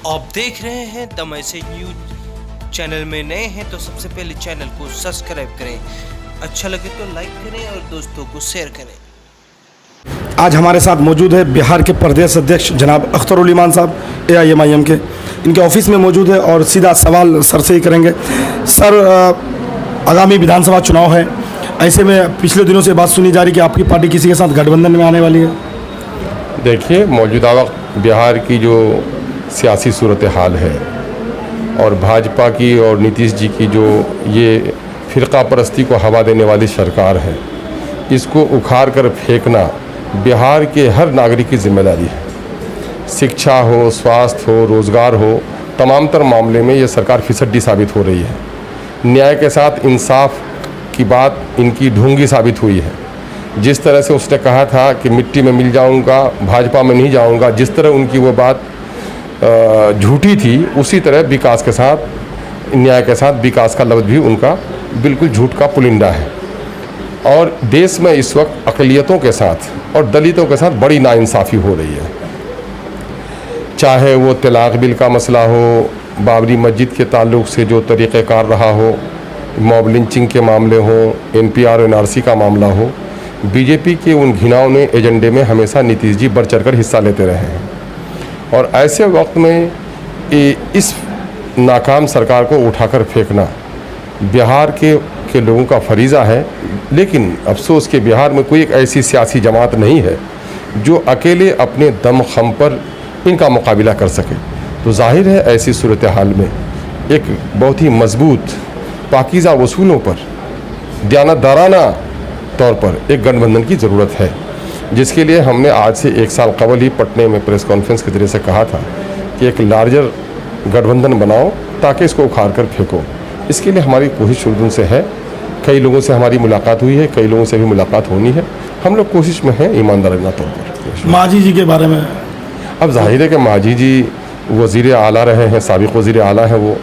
आप देख रहे हैं द मैसेज न्यूज। चैनल में नए हैं तो सबसे पहले चैनल को सब्सक्राइब करें, अच्छा लगे तो लाइक करें और दोस्तों को शेयर करें। आज हमारे साथ मौजूद है बिहार के प्रदेश अध्यक्ष जनाब अख्तर ईमान साहब AIMIM के। इनके ऑफिस में मौजूद है और सीधा सवाल सर से ही करेंगे। सर, आगामी विधानसभा चुनाव है, ऐसे में पिछले दिनों से बात सुनी जा रही कि आपकी पार्टी किसी के साथ गठबंधन में आने वाली है। देखिए, मौजूदा वक्त बिहार की जो सियासी सूरत हाल है और भाजपा की और नीतीश जी की जो ये फ़िरका परस्ती को हवा देने वाली सरकार है, इसको उखाड़ कर फेंकना बिहार के हर नागरिक की जिम्मेदारी है। शिक्षा हो, स्वास्थ्य हो, रोज़गार हो, तमाम तर मामले में ये सरकार फिसड्डी साबित हो रही है। न्याय के साथ इंसाफ की बात इनकी ढोंगी साबित हुई है। जिस तरह से उसने कहा था कि मिट्टी में मिल जाऊंगा, भाजपा में नहीं जाऊंगा, जिस तरह उनकी वो बात झूठी थी, उसी तरह विकास के साथ, न्याय के साथ विकास का लफ्ज़ भी उनका बिल्कुल झूठ का पुलिंदा है। और देश में इस वक्त अक़लियतों के साथ और दलितों के साथ बड़ी नाइंसाफ़ी हो रही है। चाहे वो तलाक़ बिल का मसला हो, बाबरी मस्जिद के ताल्लुक़ से जो तरीक़ेकार रहा हो, मॉब लिंचिंग के मामले हों, NPR और NRC का मामला हो, बीजेपी के उन घिनौने एजेंडे में हमेशा नीतीश जी बढ़ चढ़कर हिस्सा लेते रहे हैं। और ऐसे वक्त में इस नाकाम सरकार को उठाकर फेंकना बिहार के लोगों का फरीज़ा है। लेकिन अफसोस कि बिहार में कोई एक ऐसी सियासी जमात नहीं है जो अकेले अपने दम खम पर इनका मुकाबला कर सके। तो जाहिर है ऐसी सूरत हाल में एक बहुत ही मजबूत पाकीज़ा वसूलों पर दयानतदाराना तौर पर एक गठबंधन की ज़रूरत है, जिसके लिए हमने आज से 1 साल कबल ही पटने में प्रेस कॉन्फ्रेंस के जरिए से कहा था कि एक लार्जर गठबंधन बनाओ ताकि इसको उखाड़ कर फेंको। इसके लिए हमारी कोशिश शुरू दिन से है। कई लोगों से हमारी मुलाकात हुई है, कई लोगों से भी मुलाकात होनी है। हम लोग कोशिश में हैं ईमानदाराना तौर पर। मांझी जी के बारे में अब जाहिर है कि मांझी जी वज़ीर आला रहे हैं, साबिक़ वज़ीर आला हैं। वो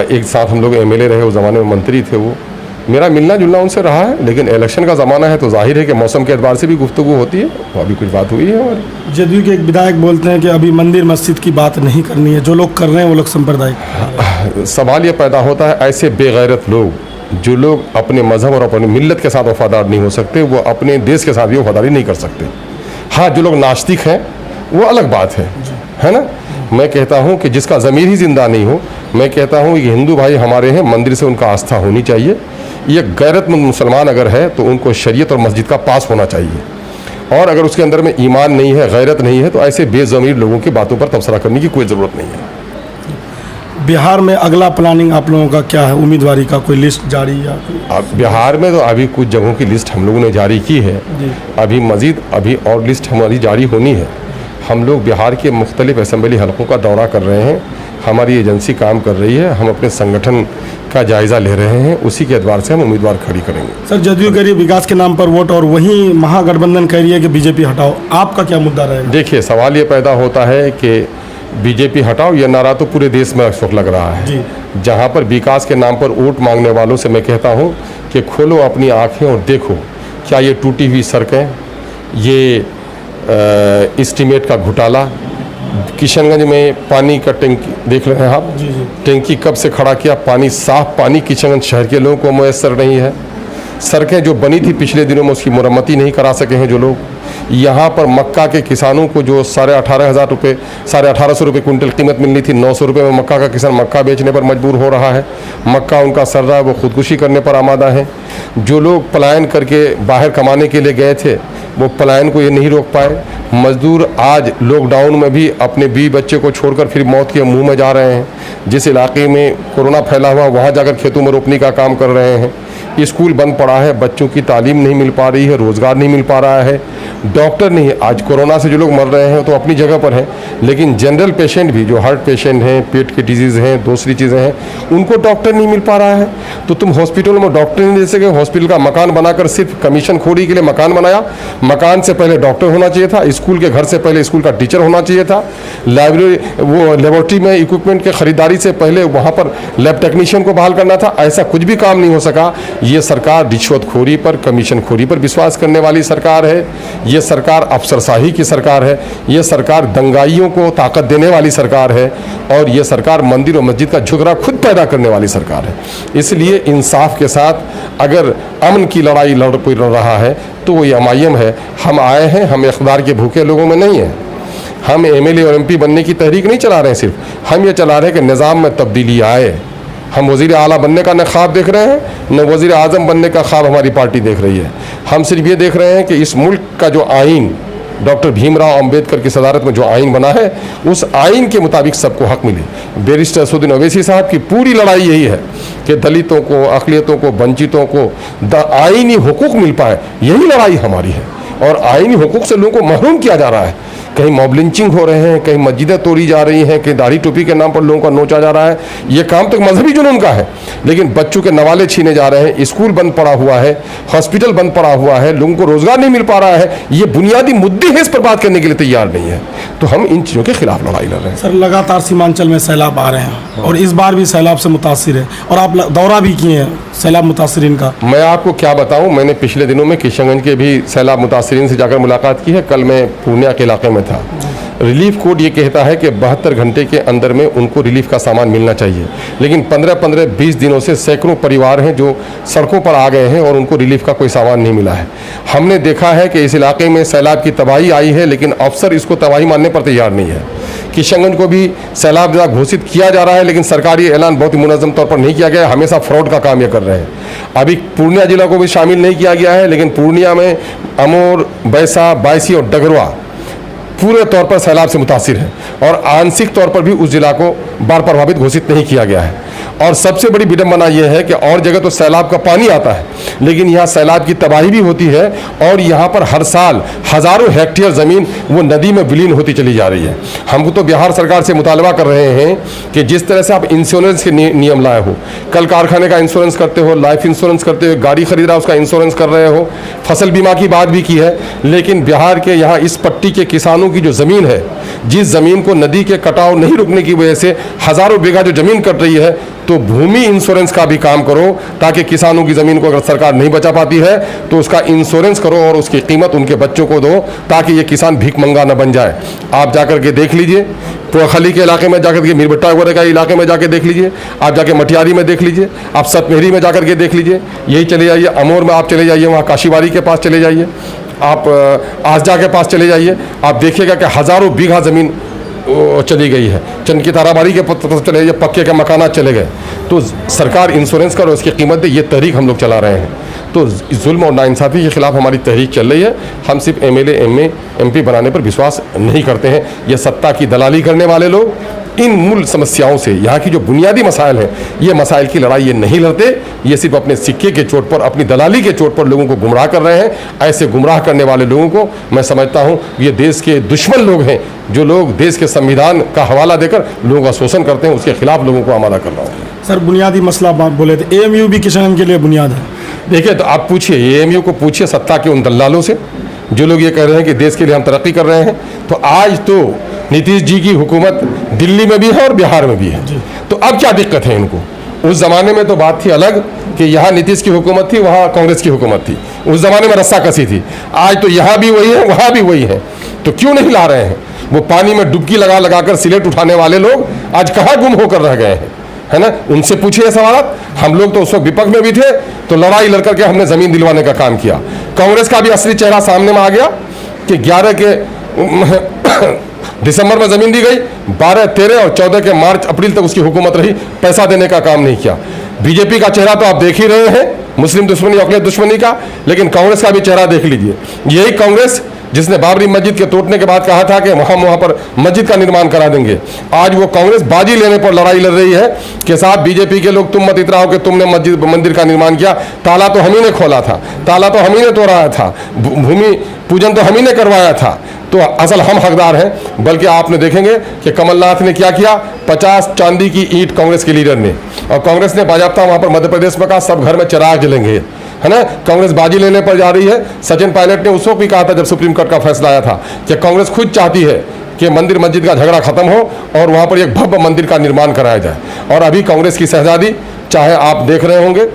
एक साथ हम लोग MLA रहे, उस ज़माने में मंत्री थे। वो मेरा मिलना जुलना उनसे रहा है, लेकिन इलेक्शन का ज़माना है तो जाहिर है कि मौसम के एतबार से भी गुफ्तगू होती है। अभी कुछ बात हुई है हमारी। जदयू के एक विधायक बोलते हैं कि अभी मंदिर मस्जिद की बात नहीं करनी है, जो लोग कर रहे हैं वो लोग सांप्रदायिक। सवाल ये पैदा होता है, ऐसे बेगैरत लोग जो लोग अपने मज़हब और अपनी मिल्लत के साथ वफादार नहीं हो सकते, वो अपने देश के साथ भी वफादारी नहीं कर सकते। हाँ, जो लोग नास्तिक हैं वो अलग बात है ना। मैं कहता हूँ कि जिसका ज़मीर ही ज़िंदा नहीं हो, मैं कहता हूँ कि हिंदू भाई हमारे हैं, मंदिर से उनका आस्था होनी चाहिए। ये गैरतमंद मुसलमान अगर है तो उनको शरीयत और मस्जिद का पास होना चाहिए। और अगर उसके अंदर में ईमान नहीं है, गैरत नहीं है, तो ऐसे बेज़मीर लोगों की बातों पर तबसरा करने की कोई ज़रूरत नहीं है। बिहार में अगला प्लानिंग आप लोगों का क्या है? उम्मीदवारी का कोई लिस्ट जारी या? अब बिहार में तो अभी कुछ जगहों की लिस्ट हम लोगों ने जारी की है। अभी मज़ीद और लिस्ट हमारी जारी होनी है। हम लोग बिहार के मुख्तलिफ असेंबली हलकों का दौरा कर रहे हैं। हमारी एजेंसी काम कर रही है। हम अपने संगठन का जायज़ा ले रहे हैं। उसी के एतबार से हम उम्मीदवार खड़ी करेंगे। सर, जदयू कह रही है विकास के नाम पर वोट, और वहीं महागठबंधन कह रही है कि बीजेपी हटाओ। आपका क्या मुद्दा रहेगा? देखिए, सवाल ये पैदा होता है कि बीजेपी हटाओ, यह नारा तो पूरे देश में इस वक्त लग रहा है। जहाँ पर विकास के नाम पर वोट मांगने वालों से मैं कहता हूँ कि खोलो अपनी आँखें और देखो, क्या ये टूटी हुई सड़कें, ये एस्टीमेट का घोटाला, किशनगंज में पानी का टंकी देख रहे हैं आप, टंकी कब से खड़ा किया, पानी, साफ पानी किशनगंज शहर के लोगों को मैसर नहीं है। सड़कें जो बनी थी पिछले दिनों में उसकी मुरम्मती नहीं करा सके हैं जो लोग। यहाँ पर मक्का के किसानों को जो 18,500 रुपये, 1850 रुपये कुंटल कीमत मिलनी थी, 900 रुपये में मक्का का किसान मक्का बेचने पर मजबूर हो रहा है। मक्का उनका सर रहा है, वो खुदकुशी करने पर आमादा है। जो लोग पलायन करके बाहर कमाने के लिए गए थे, वो पलायन को ये नहीं रोक पाए। मज़दूर आज लॉकडाउन में भी अपने बीवी बच्चे को छोड़कर फिर मौत के मुंह में जा रहे हैं। जिस इलाके में कोरोना फैला हुआ, वहाँ जाकर खेतों में रोपनी का काम कर रहे हैं। स्कूल बंद पड़ा है, बच्चों की तालीम नहीं मिल पा रही है, रोज़गार नहीं मिल पा रहा है, डॉक्टर नहीं है। आज कोरोना से जो लोग मर रहे हैं तो अपनी जगह पर हैं, लेकिन जनरल पेशेंट भी, जो हार्ट पेशेंट हैं, पेट की डिजीज़ हैं, दूसरी चीज़ें हैं, उनको डॉक्टर नहीं मिल पा रहा है। तो तुम हॉस्पिटल में डॉक्टर नहीं दे सके। हॉस्पिटल का मकान बनाकर सिर्फ कमीशन खोरी के लिए मकान बनाया। मकान से पहले डॉक्टर होना चाहिए था, स्कूल के घर से पहले स्कूल का टीचर होना चाहिए था, लाइब्रेरी वो लेबोरेटरी में इक्विपमेंट के खरीदारी से पहले वहाँ पर लैब टेक्नीशियन को बहाल करना था। ऐसा कुछ भी काम नहीं हो सका। ये सरकार रिश्वतखोरी पर, कमीशन खोरी पर विश्वास करने वाली सरकार है। ये सरकार अफसरशाही की सरकार है, ये सरकार दंगाइयों को ताकत देने वाली सरकार है और ये सरकार मंदिर और मस्जिद का झुकरा खुद पैदा करने वाली सरकार है। इसलिए इंसाफ के साथ अगर अमन की लड़ाई कोई लड़ रहा है तो वो MIM है। हम आए हैं, हम इक़्तिदार के भूखे लोगों में नहीं हैं। हम MLA और MP बनने की तहरीक नहीं चला रहे हैं, सिर्फ हम ये चला रहे हैं कि निज़ाम में तब्दीली आए। हम वज़ीर आला बनने का न ख्वाब देख रहे हैं, न वज़ीर आज़म बनने का ख्वाब हमारी पार्टी देख रही है। हम सिर्फ ये देख रहे हैं कि इस मुल्क का जो आइन डॉक्टर भीमराव अंबेडकर की सदारत में जो आइन बना है, उस आइन के मुताबिक सबको हक मिले। बैरिस्टर असदुद्दीन ओवैसी साहब की पूरी लड़ाई यही है कि दलितों को, अक़लियतों को, वंचितों को आइनी हुकूक मिल पाए, यही लड़ाई हमारी है। और आइनी हुकूक से लोगों को महरूम किया जा रहा है। कहीं मॉब लिंचिंग हो रहे हैं, कहीं मस्जिदें तोड़ी जा रही हैं, कहीं दाढ़ी टोपी के नाम पर लोगों का नोचा जा रहा है। ये काम तो मजहबी जुनून का है, लेकिन बच्चों के नवाले छीने जा रहे हैं, स्कूल बंद पड़ा हुआ है, हॉस्पिटल बंद पड़ा हुआ है, लोगों को रोजगार नहीं मिल पा रहा है। ये बुनियादी मुद्दे हैं, इस पर बात करने के लिए तैयार नहीं है। तो हम इन चीज़ों के खिलाफ लड़ाई लड़ रहे हैं। सर, लगातार सीमांचल में सैलाब आ रहे हैं और इस बार भी सैलाब से मुतासिर है और आप दौरा भी किए हैं सैलाब मुतासरीन का। मैं आपको क्या बताऊं, मैंने पिछले दिनों में किशनगंज के भी सैलाब मुतासरीन से जाकर मुलाकात की है। कल मैं पूर्णिया के इलाके में था। रिलीफ कोड ये कहता है कि 72 घंटे के अंदर में उनको रिलीफ का सामान मिलना चाहिए, लेकिन 15-20 दिनों से सैकड़ों परिवार हैं जो सड़कों पर आ गए हैं और उनको रिलीफ का कोई सामान नहीं मिला है। हमने देखा है कि इस इलाके में सैलाब की तबाही आई है, लेकिन अफसर इसको तबाही मानने पर तैयार नहीं है। किशनगंज को भी सैलाब ज़िला घोषित किया जा रहा है, लेकिन सरकारी ऐलान बहुत ही मुनज़्ज़म तौर पर नहीं किया गया है। हमेशा फ्रॉड का काम ये कर रहे हैं। अभी पूर्णिया जिला को भी शामिल नहीं किया गया है, लेकिन पूर्णिया में अमोर, बैसा, बायसी और डगरवा पूरे तौर पर सैलाब से मुतासिर है और आंशिक तौर पर भी उस जिला को बाढ़ प्रभावित घोषित नहीं किया गया है। और सबसे बड़ी विडंबना यह है कि और जगह तो सैलाब का पानी आता है, लेकिन यहाँ सैलाब की तबाही भी होती है और यहाँ पर हर साल हज़ारों हेक्टेयर ज़मीन वो नदी में विलीन होती चली जा रही है। हम तो बिहार सरकार से मुतालबा कर रहे हैं कि जिस तरह से आप इंश्योरेंस के नियम लाए हो, कल कारखाने का इंश्योरेंस करते हो, लाइफ इंश्योरेंस करते हो, गाड़ी खरीद रहा उसका इंश्योरेंस कर रहे हो, फसल बीमा की बात भी की है, लेकिन बिहार के यहाँ इस पट्टी के किसानों की जो ज़मीन है, जिस ज़मीन को नदी के कटाव नहीं रुकने की वजह से हज़ारों बीघा जो ज़मीन कट रही है, तो भूमि इंश्योरेंस का भी काम करो ताकि किसानों की ज़मीन को अगर सरकार नहीं बचा पाती है तो उसका इंश्योरेंस करो और उसकी कीमत उनके बच्चों को दो ताकि ये किसान भीख मंगा न बन जाए। आप जाकर के देख लीजिए, पोखली के इलाके में जाकर के, मीरबट्टा वगैरह का इलाके में जाकर देख लीजिए, आप जाके मटियारी में देख लीजिए, आप सतमेहरी में जाकर के देख लीजिए, यही चले जाइए अमोर में आप चले जाइए, वहाँ काशीबाड़ी के पास चले जाइए, आप आसजा के पास चले जाइए, आप देखिएगा कि हज़ारों बीघा ज़मीन चली गई है। चंद की ताराबारी के पत्थर चले गए, पक्के के मकानात चले गए। तो सरकार इंश्योरेंस करो, इसकी कीमत दे, ये तहरीक हम लोग चला रहे हैं। तो जुल्म और नाइंसाफ़ी के खिलाफ हमारी तहरीक चल रही है। हम सिर्फ MLA MP बनाने पर विश्वास नहीं करते हैं। ये सत्ता की दलाली करने वाले लोग इन मूल समस्याओं से, यहाँ की जो बुनियादी मसाइल हैं, ये मसाइल की लड़ाई ये नहीं लड़ते। ये सिर्फ अपने सिक्के के चोट पर, अपनी दलाली के चोट पर लोगों को गुमराह कर रहे हैं। ऐसे गुमराह करने वाले लोगों को मैं समझता हूँ ये देश के दुश्मन लोग हैं, जो लोग देश के संविधान का हवाला देकर लोगों का शोषण करते हैं। उसके खिलाफ लोगों को आमादा कर रहा हूँ। सर, बुनियादी मसला बोले थे, AMU भी किशनगंज के लिए बुनियाद है। देखिए, तो आप पूछिए AMU को, पूछिए सत्ता के उन दलालों से जो लोग ये कह रहे हैं कि देश के लिए हम तरक्की कर रहे हैं। तो आज तो नीतीश जी की हुकूमत दिल्ली में भी है और बिहार में भी है, तो अब क्या दिक्कत है इनको? उस ज़माने में तो बात थी अलग कि यहाँ नीतीश की हुकूमत थी, वहाँ कांग्रेस की हुकूमत थी। उस ज़माने में रस्साकसी थी। आज तो यहाँ भी वही है, वहाँ भी वही है। तो क्यों नहीं ला रहे हैं? वो पानी में डुबकी लगा लगा कर सिलेट उठाने वाले लोग आज कहाँ गुम होकर रह गए हैं, है ना? उनसे पूछिए सवाल। हम लोग तो उस वक्त विपक्ष में भी थे, तो लड़ाई लड़ करके हमने ज़मीन दिलवाने का काम किया। कांग्रेस का भी असली चेहरा सामने में आ गया कि 11 के दिसंबर में ज़मीन दी गई, 12, 13 और 14 के मार्च अप्रैल तक उसकी हुकूमत रही, पैसा देने का काम नहीं किया। बीजेपी का चेहरा तो आप देख ही रहे हैं, मुस्लिम दुश्मनी, अक़लियत दुश्मनी का, लेकिन कांग्रेस का भी चेहरा देख लीजिए। यही कांग्रेस जिसने बाबरी मस्जिद के टूटने के बाद कहा था कि वहाँ पर मस्जिद का निर्माण करा देंगे, आज वो कांग्रेस बाजी लेने पर लड़ाई लड़ रही है कि साहब बीजेपी के लोग तुम मत इतराओ कि तुमने मंदिर का निर्माण किया। ताला तो हम ही ने खोला था, ताला तो हम ही ने तोड़ाया था, भूमि पूजन तो हम ही ने करवाया था, तो असल हम हकदार हैं। बल्कि आपने देखेंगे कि कमलनाथ ने क्या किया, 50 चांदी की ईंट कांग्रेस के लीडर ने, और कांग्रेस ने बाजाबता वहाँ पर मध्य प्रदेश में कहा सब घर में चिराग जलेंगे, है ना? कांग्रेस बाजी लेने पर जा रही है। सचिन पायलट ने उस वक्त भी कहा था जब सुप्रीम कोर्ट का फैसला आया था कि कांग्रेस खुद चाहती है कि मंदिर मस्जिद का झगड़ा खत्म हो और वहाँ पर एक भव्य मंदिर का निर्माण कराया जाए। और अभी कांग्रेस की शहजादी, चाहे आप देख रहे होंगे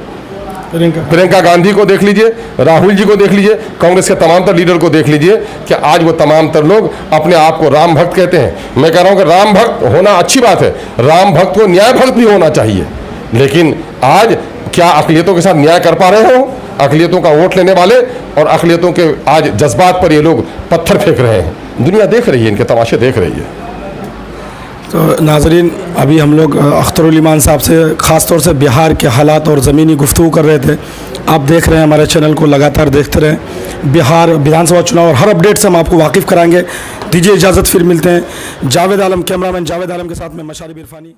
प्रियंका गांधी को देख लीजिए, राहुल जी को देख लीजिए, कांग्रेस के तमाम तर लीडर को देख लीजिए कि आज वो तमाम तर लोग अपने आप को राम भक्त कहते हैं। मैं कह रहा हूं कि राम भक्त होना अच्छी बात है, राम भक्त को न्याय भक्त भी होना चाहिए, लेकिन आज क्या अक़लियतों के साथ न्याय कर पा रहे हो? अक़लियतों का वोट लेने वाले और अक़लियतों के आज जज्बात पर ये लोग पत्थर फेंक रहे हैं। दुनिया देख रही है, इनके तमाशे देख रही है। तो नाजरीन, अभी हम लोग अख्तरुल ईमान साहब से ख़ास तौर से बिहार के हालात और ज़मीनी गुफ्तगू कर रहे थे। आप देख रहे हैं, हमारे चैनल को लगातार देखते रहें। बिहार विधानसभा चुनाव और हर अपडेट से हम आपको वाकिफ़ कराएंगे। दीजिए इजाज़त, फिर मिलते हैं। जावेद आलम, कैमरामैन जावेद आलम के साथ में मशारिब इरफानी।